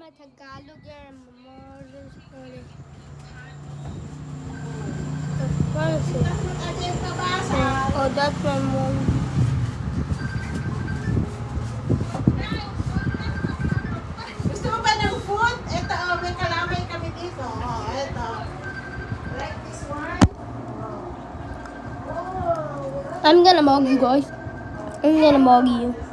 Tagalog and Morris. Oh, that's my mom. Gusto mo ba ng food? Ito, oh, may kalamay kami dito. Oh, ito. Like this one. I'm gonna mug you guys. I'm gonna mug you.